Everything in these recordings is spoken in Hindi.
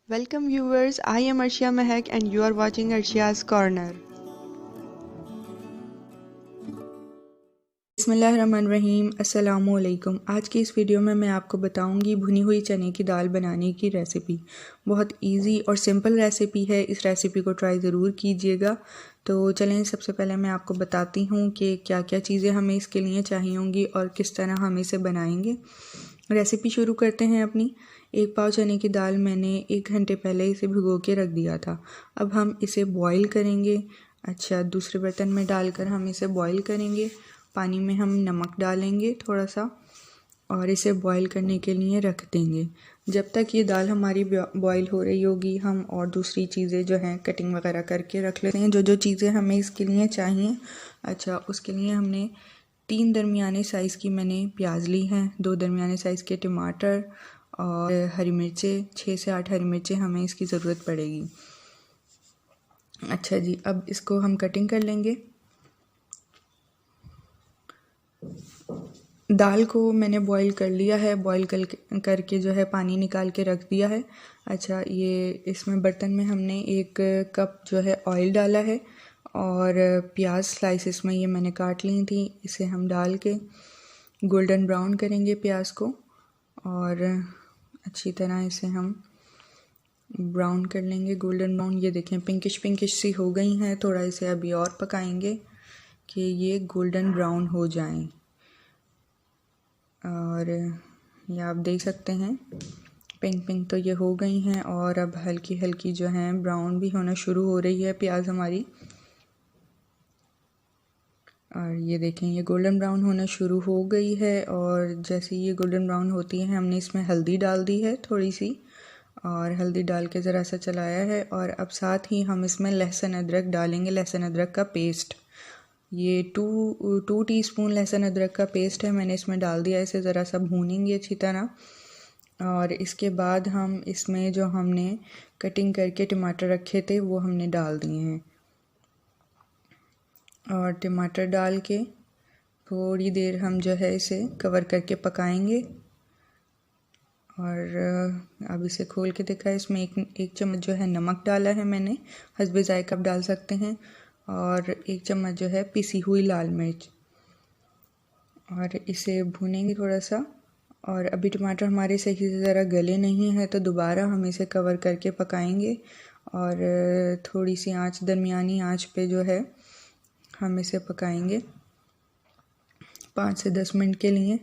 Welcome viewers, I am Arshia Mehak and you are watching Arshiya's Corner. बिस्मिल्लाहिर्रहमानिर्रहीम, अस्सलामुअलैकुम। आज की इस वीडियो में मैं आपको बताऊंगी भुनी हुई चने की दाल बनाने की रेसिपी। बहुत इजी और सिंपल रेसिपी है, इस रेसिपी को ट्राई ज़रूर कीजिएगा। तो चलें, सबसे पहले मैं आपको बताती हूँ कि क्या क्या चीज़ें हमें इसके लिए चाहिए होंगी और किस तरह हम इसे बनाएंगे। रेसिपी शुरू करते हैं अपनी। 1 पाव चने की दाल मैंने 1 घंटे पहले इसे भिगो के रख दिया था। अब हम इसे बॉईल करेंगे। दूसरे बर्तन में डालकर हम इसे बॉईल करेंगे। पानी में हम नमक डालेंगे थोड़ा सा और इसे बॉईल करने के लिए रख देंगे। जब तक ये दाल हमारी बॉईल हो रही होगी, हम और दूसरी चीज़ें जो हैं कटिंग वगैरह करके रख लेते हैं, जो चीज़ें हमें इसके लिए चाहिए। उसके लिए हमने 3 दरमियाने साइज़ की मैंने प्याज ली हैं, 2 दरमियाने साइज़ के टमाटर और हरी मिर्चें, 6 से 8 हरी मिर्चें हमें इसकी ज़रूरत पड़ेगी। अब इसको हम कटिंग कर लेंगे। दाल को मैंने बॉईल कर लिया है, बॉईल करके जो है पानी निकाल के रख दिया है। ये इसमें बर्तन में हमने 1 कप जो है ऑयल डाला है और प्याज स्लाइसेस में ये मैंने काट ली थी। इसे हम डाल के गोल्डन ब्राउन करेंगे प्याज को और अच्छी तरह इसे हम ब्राउन कर लेंगे, गोल्डन ब्राउन। ये देखें पिंकिश सी हो गई हैं। थोड़ा इसे अभी और पकाएंगे कि ये गोल्डन ब्राउन हो जाएं। और ये आप देख सकते हैं पिंक तो ये हो गई हैं और अब हल्की हल्की जो है ब्राउन भी होना शुरू हो रही है प्याज हमारी। और ये देखें ये गोल्डन ब्राउन होना शुरू हो गई है और जैसे ये गोल्डन ब्राउन होती है हमने इसमें हल्दी डाल दी है थोड़ी सी, और हल्दी डाल के ज़रा सा चलाया है। और अब साथ ही हम इसमें लहसुन अदरक डालेंगे, लहसुन अदरक का पेस्ट। ये 2 टीस्पून लहसुन अदरक का पेस्ट है, मैंने इसमें डाल दिया। इसे ज़रा सा भूनेंगे अच्छी तरह और इसके बाद हम इसमें जो हमने कटिंग करके टमाटर रखे थे वो हमने डाल दिए हैं और टमाटर डाल के थोड़ी देर हम जो है इसे कवर करके पकाएंगे। और अब इसे खोल के देखा, इसमें एक चम्मच जो है नमक डाला है मैंने, हस्बे ज़ायक़ा आप डाल सकते हैं, और 1 चम्मच जो है पिसी हुई लाल मिर्च। और इसे भूनेंगे थोड़ा सा। और अभी टमाटर हमारे सही से ज़रा गले नहीं है तो दोबारा हम इसे कवर करके पकाएंगे और थोड़ी सी आंच, दरमियानी आंच पे जो है हम इसे पकाएंगे 5 से 10 मिनट के लिए।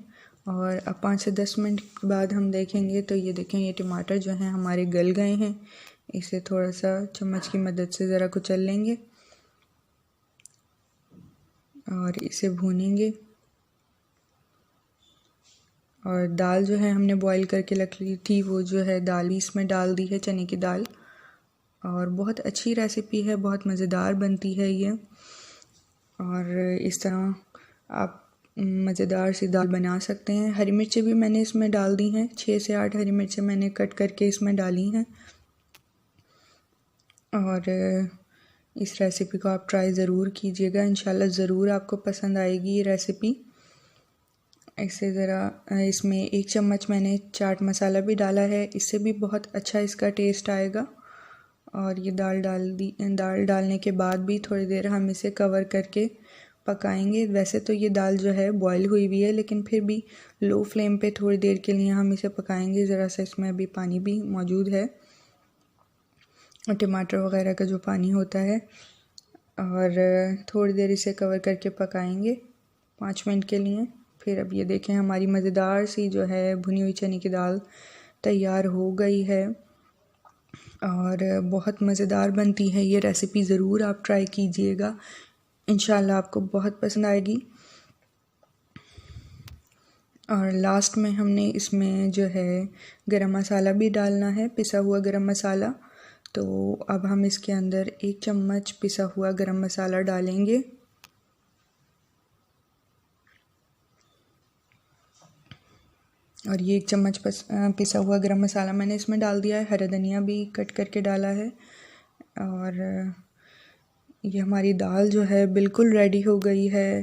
और अब 5 से 10 मिनट के बाद हम देखेंगे तो ये देखें ये टमाटर जो हैं हमारे गल गए हैं। इसे थोड़ा सा चम्मच की मदद से ज़रा कुचल लेंगे और इसे भूनेंगे। और दाल जो है हमने बॉईल करके रख ली थी, वो जो है दाल इसमें डाल दी है, चने की दाल। और बहुत अच्छी रेसिपी है, बहुत मज़ेदार बनती है ये। और इस तरह आप मज़ेदार सी दाल बना सकते हैं। हरी मिर्चें भी मैंने इसमें डाल दी हैं, 6 से 8 हरी मिर्चें मैंने कट करके इसमें डाली हैं। और इस रेसिपी को आप ट्राई ज़रूर कीजिएगा, इंशाल्लाह ज़रूर आपको पसंद आएगी ये रेसिपी। इससे ज़रा इसमें 1 चम्मच मैंने चाट मसाला भी डाला है, इससे भी बहुत अच्छा इसका टेस्ट आएगा। और ये दाल डालने के बाद भी थोड़ी देर हम इसे कवर करके पकाएंगे। वैसे तो ये दाल जो है बॉईल हुई हुई है, लेकिन फिर भी लो फ्लेम पे थोड़ी देर के लिए हम इसे पकाएंगे। ज़रा सा इसमें अभी पानी भी मौजूद है और टमाटर वगैरह का जो पानी होता है। और थोड़ी देर इसे कवर करके पकाएंगे 5 मिनट के लिए। फिर अब ये देखें हमारी मज़ेदार सी जो है भुनी हुई चने की दाल तैयार हो गई है और बहुत मज़ेदार बनती है ये रेसिपी। ज़रूर आप ट्राई कीजिएगा, इंशाल्लाह आपको बहुत पसंद आएगी। और लास्ट में हमने इसमें जो है गरम मसाला भी डालना है, पिसा हुआ गरम मसाला। तो अब हम इसके अंदर 1 चम्मच पिसा हुआ गरम मसाला डालेंगे और ये 1 चम्मच पिसा हुआ गरम मसाला मैंने इसमें डाल दिया है। हरा धनिया भी कट करके डाला है। और ये हमारी दाल जो है बिल्कुल रेडी हो गई है।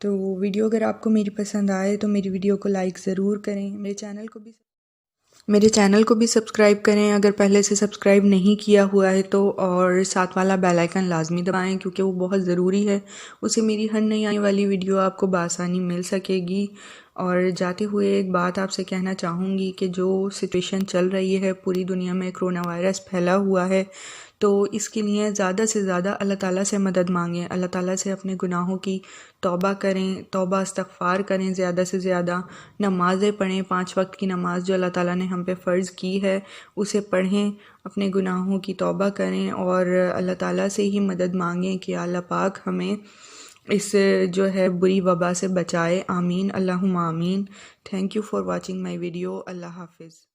तो वीडियो अगर आपको मेरी पसंद आए तो मेरी वीडियो को लाइक ज़रूर करें, मेरे चैनल को भी मेरे चैनल को भी सब्सक्राइब करें अगर पहले से सब्सक्राइब नहीं किया हुआ है तो, और साथ वाला बेल आइकन लाजमी दबाएं क्योंकि वो बहुत ज़रूरी है। उससे मेरी हर नई आने वाली वीडियो आपको बआसानी मिल सकेगी। और जाते हुए एक बात आपसे कहना चाहूँगी कि जो सिचुएशन चल रही है पूरी दुनिया में, कोरोना वायरस फैला हुआ है, तो इसके लिए ज़्यादा से ज़्यादा अल्लाह ताला से मदद मांगें। अल्लाह ताला से अपने गुनाहों की तौबा करें, तौबा इस्तग़फ़ार करें, ज़्यादा से ज़्यादा नमाज़ें पढ़ें। 5 वक्त की नमाज़ जो अल्लाह ताला ने हम पे फ़र्ज़ की है उसे पढ़ें, अपने गुनाहों की तौबा करें और अल्लाह ताला से ही मदद मांगें कि अल्लाह पाक हमें इस जो है बुरी वबा से बचाए। आमीन, अल्लाहुम्मा आमीन। Thank you for watching my video. अल्लाह हाफिज़।